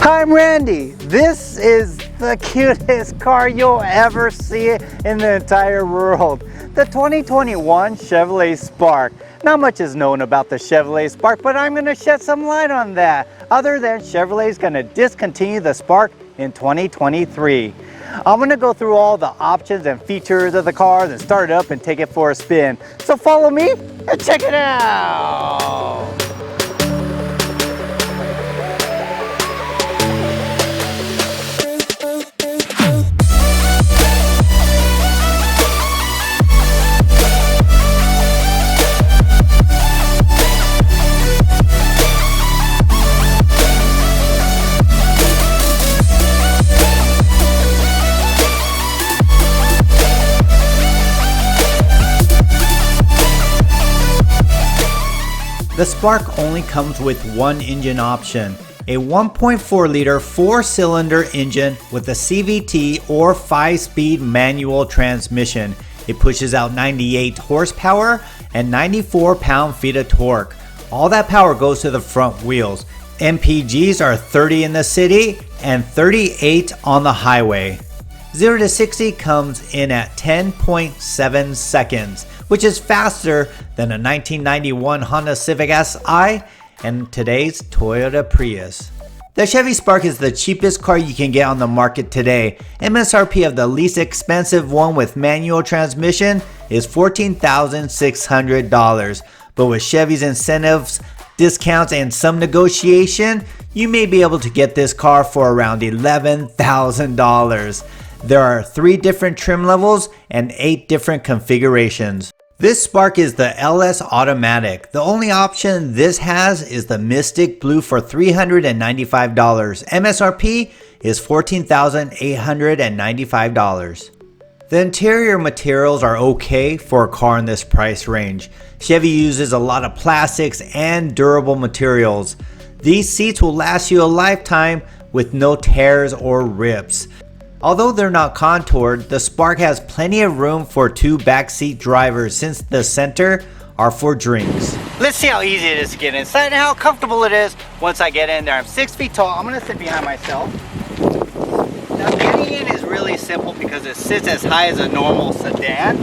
Hi, I'm Randy. This is the cutest car you'll ever see in the entire world. The 2021 Chevrolet Spark. Not much is known about the Chevrolet Spark, but I'm going to shed some light on that. Other than Chevrolet is going to discontinue the Spark in 2023. I'm going to go through all the options and features of the car, then start it up and take it for a spin. So follow me and check it out. The Spark only comes with one engine option, a 1.4 liter 4-cylinder engine with a CVT or 5-speed manual transmission. It pushes out 98 horsepower and 94 pound-feet of torque. All that power goes to the front wheels. MPGs are 30 in the city and 38 on the highway. 0 to 60 comes in at 10.7 seconds, which is faster than a 1991 Honda Civic Si and today's Toyota Prius. The Chevy Spark is the cheapest car you can get on the market today. MSRP of the least expensive one with manual transmission is $14,600. But with Chevy's incentives, discounts, and some negotiation, you may be able to get this car for around $11,000. There are 3 different trim levels and 8 different configurations. This Spark is the LS Automatic. The only option this has is the Mystic Blue for $395. MSRP is $14,895. The interior materials are okay for a car in this price range. Chevy uses a lot of plastics and durable materials. These seats will last you a lifetime with no tears or rips. Although they're not contoured, the Spark has plenty of room for 2 backseat drivers since the center are for drinks. Let's see how easy it is to get inside and how comfortable it is once I get in there. I'm 6 feet tall. I'm going to sit behind myself. Now getting in is really simple because it sits as high as a normal sedan.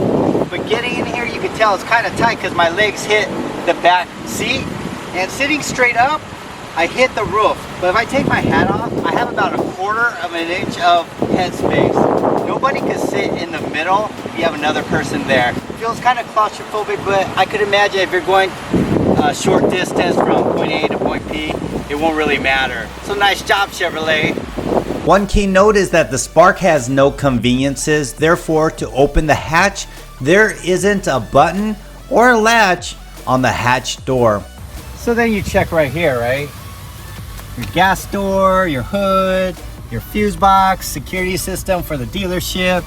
But getting in here, you can tell it's kind of tight because my legs hit the back seat. And sitting straight up, I hit the roof. But if I take my hat off, I have about 1/4 of an inch of headspace. Nobody can sit in the middle if you have another person there. It feels kind of claustrophobic, but I could imagine if you're going a short distance from point A to point B, it won't really matter. So nice job, Chevrolet. One key note is that the Spark has no conveniences. Therefore, to open the hatch, there isn't a button or a latch on the hatch door. So then you check right here, right? Your gas door, your hood, your fuse box, security system for the dealership,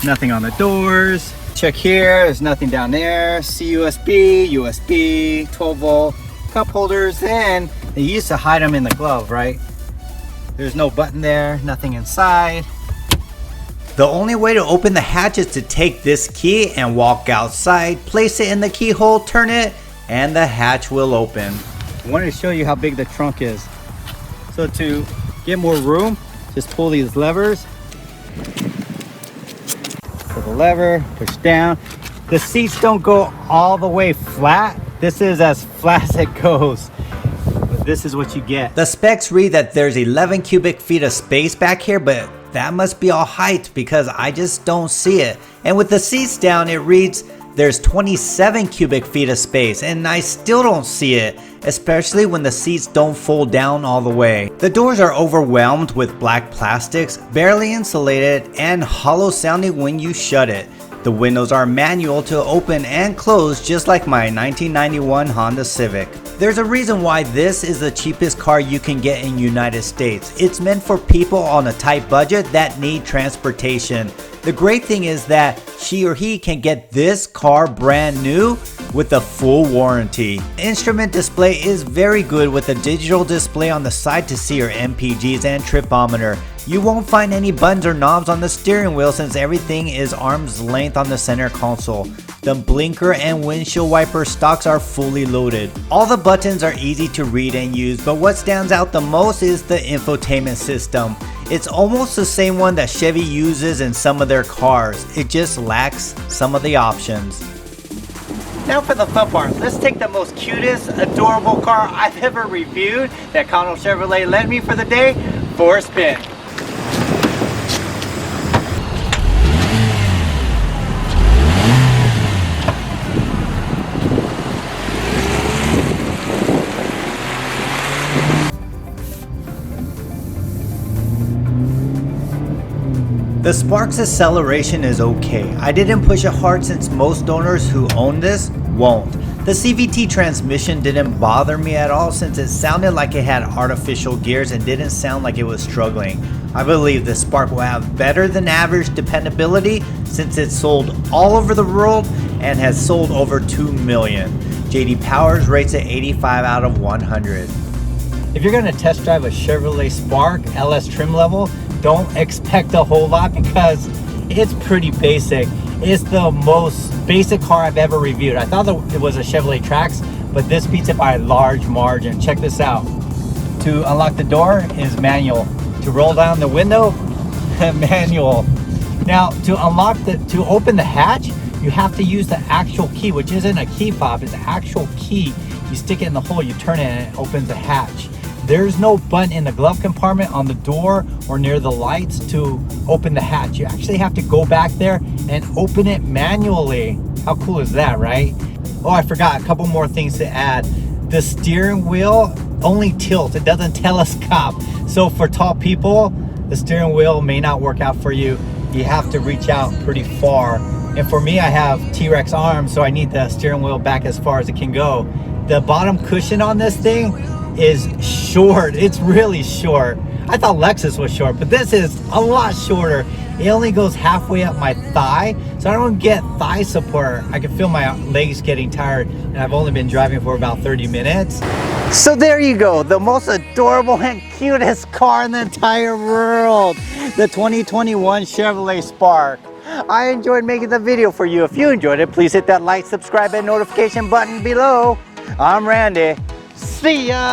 nothing on the doors. Check here, there's nothing down there. CUSB, USB, 12 volt cup holders. Then they used to hide them in the glove, right? There's no button there, nothing inside. The only way to open the hatch is to take this key and walk outside, place it in the keyhole, turn it, and the hatch will open. I wanted to show you how big the trunk is. So to get more room, just pull these levers. Pull the lever, push down. The seats don't go all the way flat. This is as flat as it goes. But this is what you get. The specs read that there's 11 cubic feet of space back here, but that must be all height because I just don't see it. And with the seats down, it reads there's 27 cubic feet of space, and I still don't see it, especially when the seats don't fold down all the way. The doors are overwhelmed with black plastics, barely insulated, and hollow sounding when you shut it. The windows are manual to open and close just like my 1991 Honda Civic. There's a reason why this is the cheapest car you can get in United States. It's meant for people on a tight budget that need transportation. The great thing is that she or he can get this car brand new with a full warranty. Instrument display is very good with a digital display on the side to see your MPGs and tripometer. You won't find any buttons or knobs on the steering wheel since everything is arm's length on the center console. The blinker and windshield wiper stalks are fully loaded. All the buttons are easy to read and use, but what stands out the most is the infotainment system. It's almost the same one that Chevy uses in some of their cars. It just lacks some of the options. Now for the fun part, let's take the most cutest, adorable car I've ever reviewed that Connell Chevrolet lent me for the day for a spin. The Spark's acceleration is okay. I didn't push it hard since most owners who own this won't. The CVT transmission didn't bother me at all since it sounded like it had artificial gears and didn't sound like it was struggling. I believe the Spark will have better than average dependability since it's sold all over the world and has sold over 2 million. JD Powers rates it 85 out of 100. If you're going to test drive a Chevrolet Spark LS trim level, don't expect a whole lot because it's pretty basic. It's the most basic car I've ever reviewed. I thought it was a Chevrolet Trax, but this beats it by a large margin. Check this out. To unlock the door is manual. To roll down the window, manual. Now to open the hatch, you have to use the actual key, which isn't a key fob, it's an actual key. You stick it in the hole, you turn it, and it opens the hatch. There's no button in the glove compartment, on the door, or near the lights to open the hatch. You actually have to go back there and open it manually. How cool is that, right? Oh, I forgot a couple more things to add. The steering wheel only tilts, it doesn't telescope. So for tall people, the steering wheel may not work out for you. You have to reach out pretty far. And for me, I have T-Rex arms, so I need the steering wheel back as far as it can go. The bottom cushion on this thing is short. It's really short. I thought Lexus was short, but this is a lot shorter. It only goes halfway up my thigh, so I don't get thigh support. I can feel my legs getting tired, and I've only been driving for about 30 minutes. So there you go, the most adorable and cutest car in the entire world, the 2021 Chevrolet Spark. I enjoyed making the video for you. If you enjoyed it, please hit that like, subscribe, and notification button below. I'm Randy. See ya!